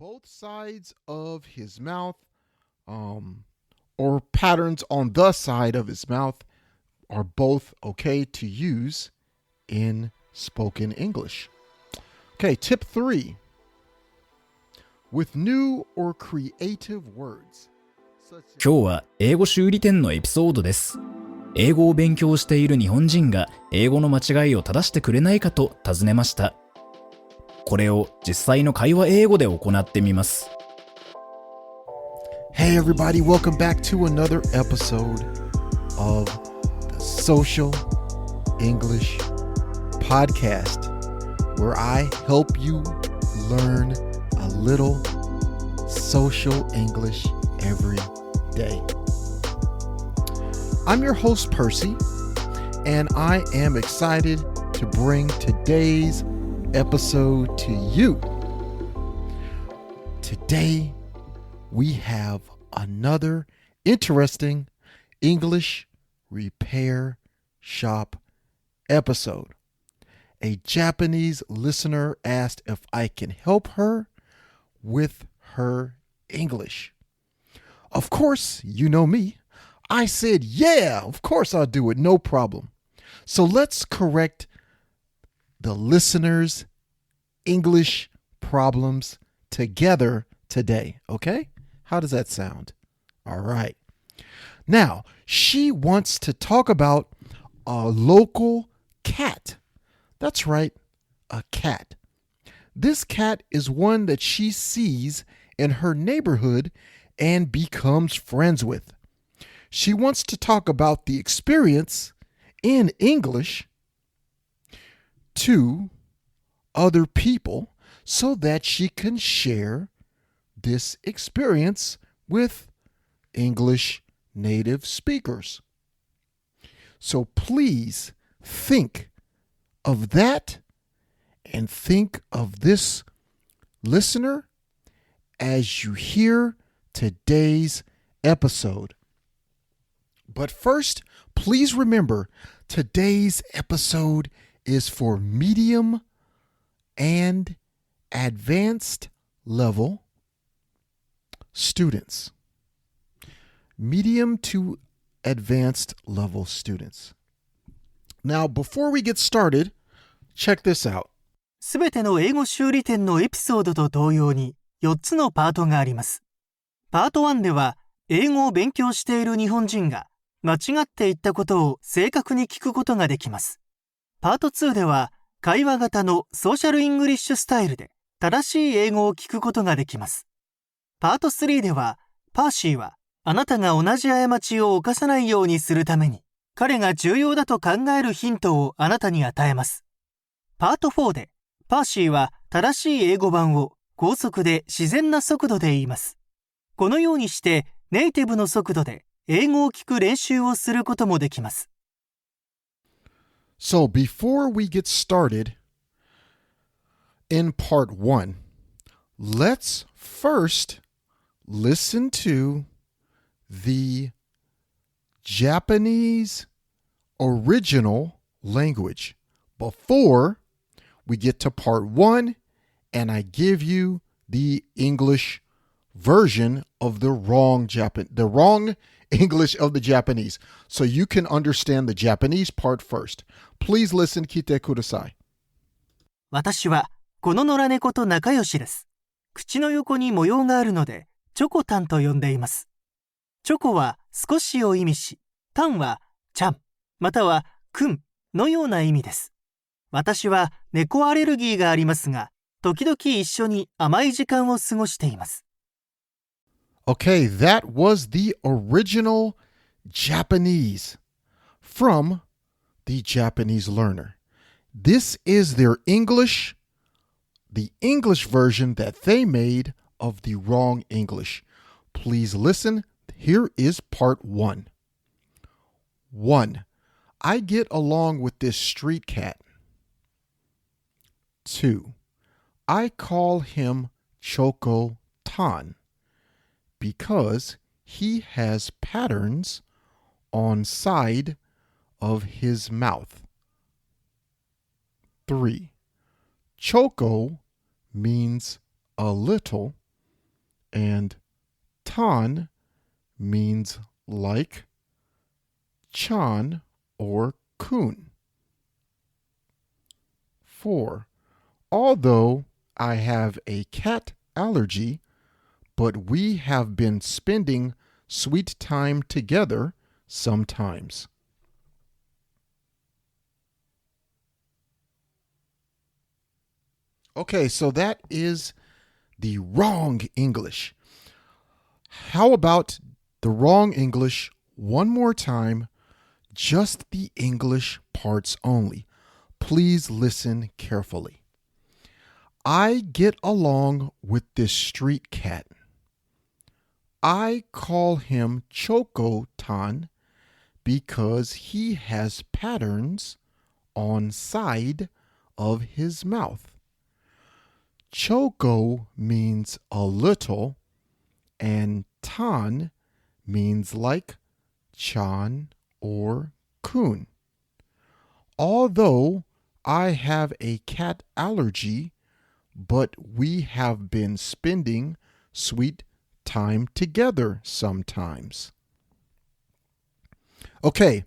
both sides of his mouth, or patterns on the side of his mouth are both okay to use in spoken English. Okay, tip 3. With new or creative words. 今日は英語修理店のエピソードです。英語を勉強している日本人が英語の間違いを正してくれないかと尋ねました。これを実際の会話英語で行ってみます。Hey everybody, welcome back to another episode of the Social English Podcast, where I help you learn a little social English every day. I'm your host, Percy, and I am excited to bring today's episode to you. Today, we have another interesting English repair shop episode. A Japanese listener asked if I can help her with her English. Of course, you know me. I said, yeah, of course I'll do it, no problem. So let's correct the listener's English problems together today, okay? How does that sound? All right. Now, she wants to talk about a local cat. That's right, a cat. This cat is one that she sees in her neighborhood and becomes friends with. She wants to talk about the experience in English to other people so that she can share this experience with English native speakers. So please think of that and think of this listener as you hear today's episode. But first, please remember today's episode is for medium and advanced level students. Medium to advanced level students. Now, before we get started, check this out. すべての英語修理店のエピソードと同様に4つのパートがあります。パート1では英語を勉強している日本人が間違って言ったことを正確に聞くことができます。パート2では会話型のソーシャルイングリッシュスタイルで正しい英語を聞くことができます。パート3ではパーシーはあなたが同じ過ちを犯さないようにするために彼が重要だと考えるヒントをあなたに与えます。パート4でパーシーは正しい英語版を高速で自然な速度で言います。このようにしてネイティブの速度で英語を聞く練習をすることもできます。So before we get started in part 1, let's first listen to the Japanese original language before we get to part 1 and I give you the English version of the wrong English of the Japanese, so you can understand the Japanese part first. Please listen, 聞いてください。私はこの野良猫と仲良しです。口の横に模様があるので、チョコタンと呼んでいます。チョコは少しを意味し、タンはちゃん、またはくんのような意味です。私は猫アレルギーがありますが、時々一緒に甘い時間を過ごしています。Okay, that was the original Japanese from the Japanese learner. This is their English, the English version that they made of the wrong English. Please listen. Here is part 1. 1. I get along with this street cat. 2. I call him Choko-Tan because he has patterns on side of his mouth. 3. Choco means a little and Tan means like, Chan or Kun. 4. Although I have a cat allergy, but we have been spending sweet time together sometimes. Okay, so that is the wrong English. How about the wrong English one more time, just the English parts only? Please listen carefully. I get along with this street cat. I call him Choko-Tan because he has patterns on side of his mouth. Choko means a little, and Tan means like, Chan or Kun. Although I have a cat allergy, but we have been spending sweet time together sometimes. Okay,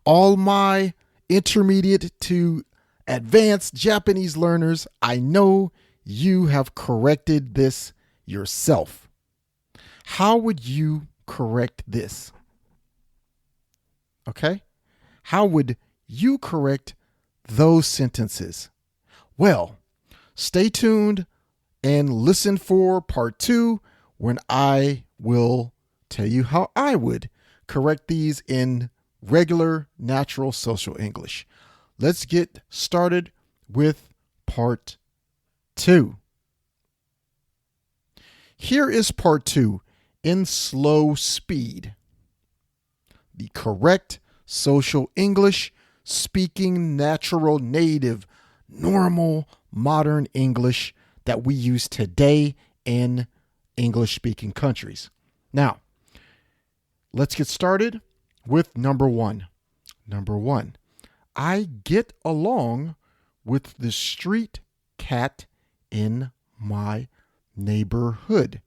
all my intermediate to advanced Japanese learners, I know you have corrected this yourself. How would you correct this? Okay? How would you correct those sentences? Well, stay tuned and listen for part 2 when I will tell you how I would correct these in regular, natural social English. Let's get started with part 2. Here is part 2 in slow speed. The correct social English, speaking natural, native, normal, modern English that we use today in English-speaking countries. Now, let's get started with number 1. Number 1, I get along with the street cat in my neighborhood.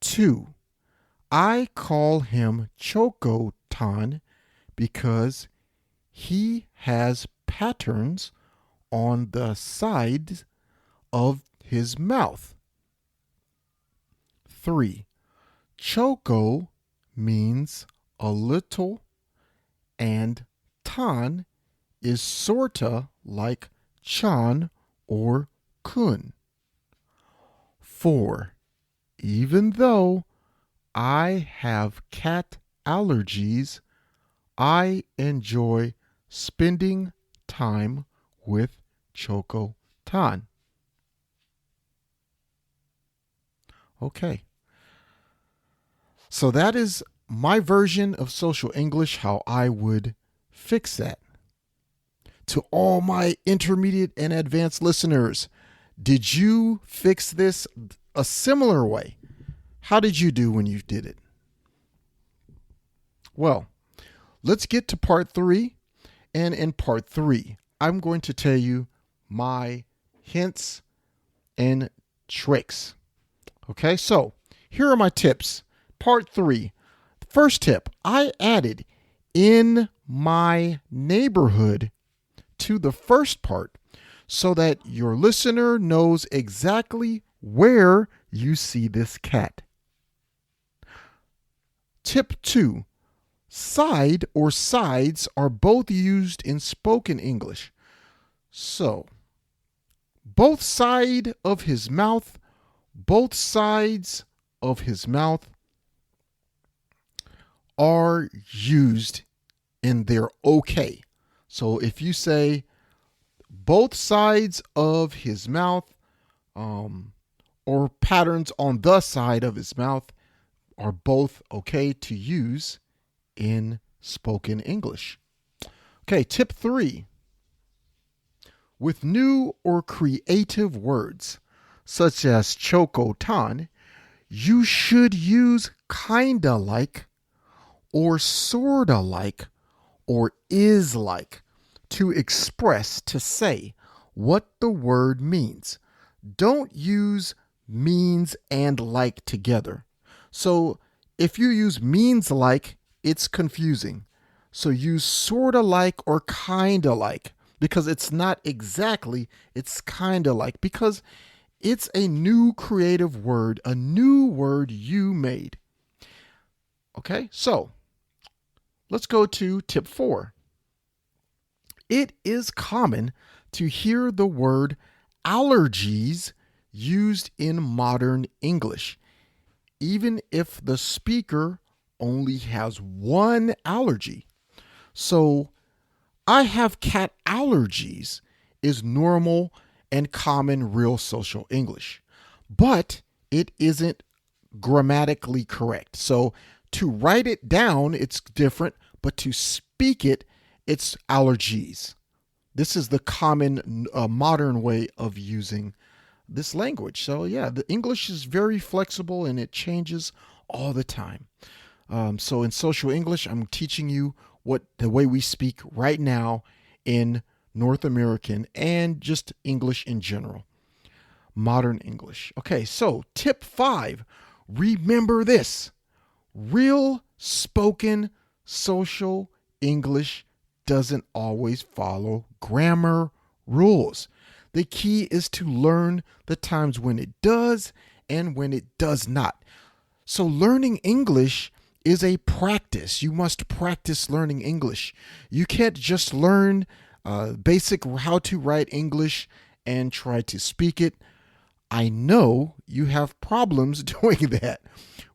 2, I call him Choko-Tan because he has patterns on the sides of his mouth. 3, Choko means a little, and Tan is sorta like Chan or Kun. 4, even though I have cat allergies, I enjoy spending time with Choko-Tan. Okay. So that is my version of social English, how I would fix that. To all my intermediate and advanced listeners, did you fix this a similar way? How did you do when you did it? Well, let's get to part 3. And in part 3, I'm going to tell you my hints and tricks. Okay, so here are my tips. Part 3. First tip, I added in my neighborhood to the first part so that your listener knows exactly where you see this cat. Tip 2, side or sides are both used in spoken English. So, both sides of his mouth are used in their okay. So if you say both sides of his mouth, or patterns on the side of his mouth are both okay to use in spoken English. Okay, tip 3. With new or creative words, such as Choko-Tan, you should use kinda like, or sorta like, or is like to express, to say what the word means. Don't use means and like together. So if you use means like, it's confusing. So use sorta like or kinda like, because it's not exactly, it's kinda like, because it's a new creative word, a new word you made. Okay, so let's go to tip 4. It is common to hear the word allergies used in modern English, even if the speaker only has one allergy. So, I have cat allergies is normal and common real social English, but it isn't grammatically correct. So, to write it down, it's different, but to speak it, it's allergies. This is the common modern way of using this language. So yeah, the English is very flexible and it changes all the time. So in social English, I'm teaching you the way we speak right now in North American and just English in general. Modern English. Okay, so tip 5. Remember this. Real spoken social English doesn't always follow grammar rules. The key is to learn the times when it does and when it does not. So learning English is a practice. You must practice learning English. You can't just learn basic how to write English and try to speak it. I know you have problems doing that,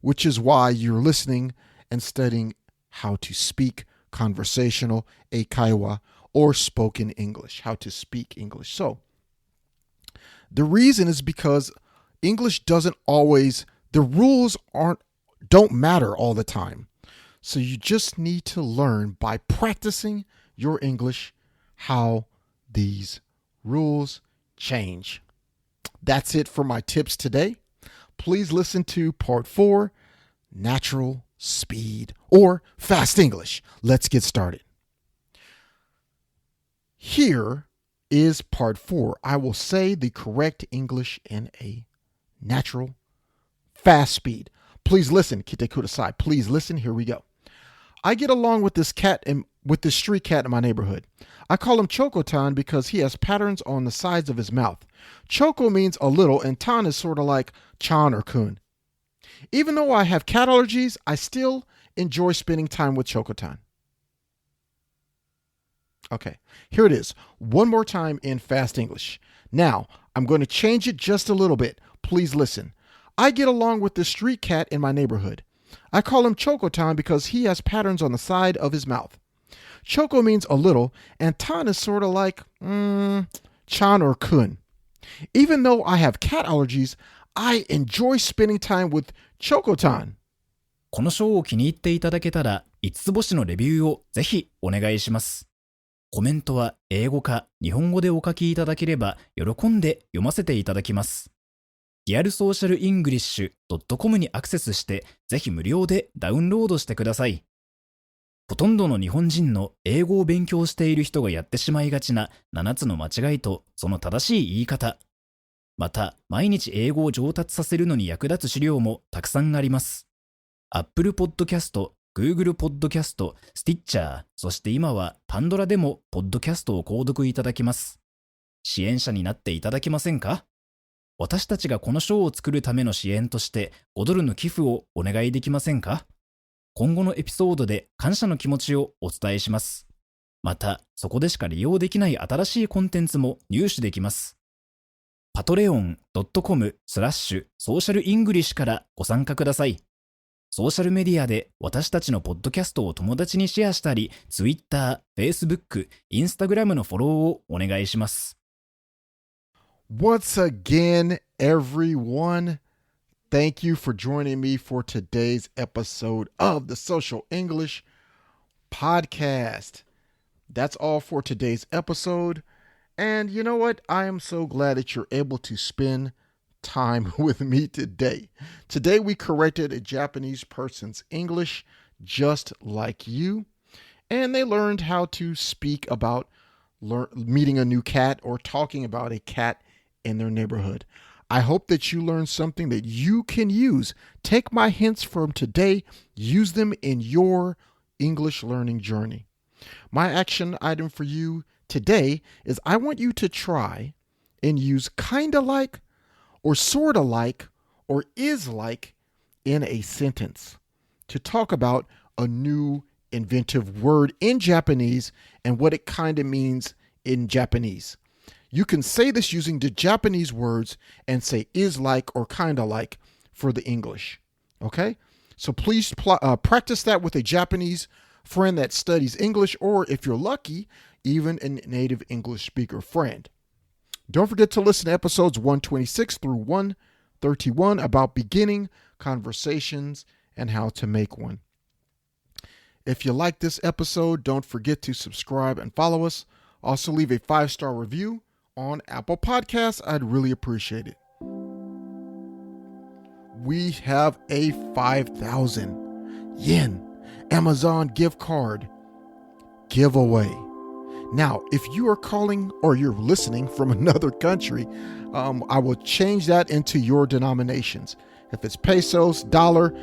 which is why you're listening and studying how to speak conversational, eikaiwa, or spoken English, how to speak English. So the reason is because English doesn't always, the rules don't matter all the time. So you just need to learn by practicing your English how these rules change. That's it for my tips today. Please listen to part 4, natural speed or fast English. Let's get started. Here is part 4. I will say the correct English in a natural fast speed. Please listen. Kite kudasai. Please listen. Here we go. I get along with this street cat in my neighborhood. I call him Choko-Tan because he has patterns on the sides of his mouth. Choko means a little, and Tan is sort of like Chan or Kun. Even though I have cat allergies, I still enjoy spending time with Choko-Tan. Okay, here it is. One more time in fast English. Now, I'm going to change it just a little bit. Please listen. I get along with this street cat in my neighborhood. I call him Choko-Tan because he has patterns on the side of his mouth. Choko means a little, and Tan is sort of like Chan or Kun. Even though I have cat allergies, I enjoy spending time with Choko-Tan. この章を気に入っていただけたら、5つ星のレビューをぜひお願いします。コメントは英語か日本語でお書きいただければ喜んで読ませていただきます。リアルソーシャルイングリッシュ .com にアクセスしてぜひ無料でダウンロードしてください。ほとんどの日本人の英語を勉強している人がやってしまいがちな7つの間違いとその正しい言い方。また、毎日英語を上達させるのに役立つ資料もたくさんあります。Apple Podcast、Google Podcast、Stitcher、そして今はパンドラでもポッドキャストを購読いただきます。支援者になっていただけませんか？私たちがこの賞を作るための支援として5ドルの寄付をお願いできませんか？今後のエピソードで感謝の気持ちをお伝えします。また、そこでしか利用できない新しいコンテンツも入手できます。patreon.com/socialenglish からご参加ください。ソーシャルメディアで私たちのポッドキャストを友達にシェアしたり、Twitter、Facebook、Instagram のフォローをお願いします。Once again, everyone, thank you for joining me for today's episode of the Social English Podcast. That's all for today's episode. And you know what? I am so glad that you're able to spend time with me today. Today, we corrected a Japanese person's English just like you, and they learned how to speak about meeting a new cat or talking about a cat in their neighborhood. I hope that you learned something that you can use. Take my hints from today, use them in your English learning journey. My action item for you today is I want you to try and use kinda like or sorta like or is like in a sentence to talk about a new inventive word in Japanese and what it kind of means in Japanese. You can say this using the Japanese words and say is like or kind of like for the English. Okay? So please practice that with a Japanese friend that studies English, or if you're lucky, even a native English speaker friend. Don't forget to listen to episodes 126 through 131 about beginning conversations and how to make one. If you like this episode, don't forget to subscribe and follow us. Also leave a 5-star review on Apple Podcasts. I'd really appreciate it. We have a 5,000 yen Amazon gift card giveaway. Now, if you are calling or you're listening from another country, I will change that into your denominations. If it's pesos, dollar,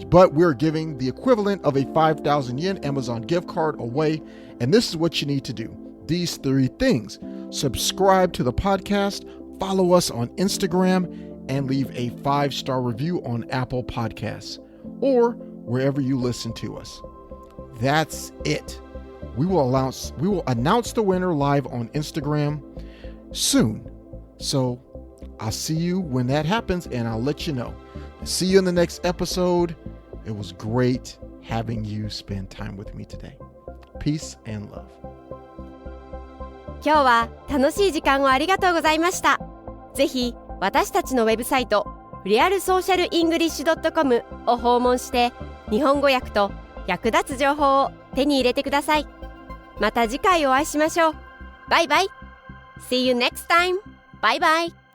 but we're giving the equivalent of a 5,000 yen Amazon gift card away. And this is what you need to do. These 3 things. Subscribe to the podcast, follow us on Instagram, and leave a 5-star review on Apple Podcasts or wherever you listen to us. That's it. We will announce the winner live on Instagram soon. So I'll see you when that happens, and I'll let you know. See you in the next episode. It was great having you spend time with me today. Peace and love. 今日は楽しい時間をありがとうございました。ぜひ私たちのウェブサイト realsocialenglish.com を訪問して日本語訳と役立つ情報を手に入れてください。また次回お会いしましょう。バイバイ。See you next time. Bye bye.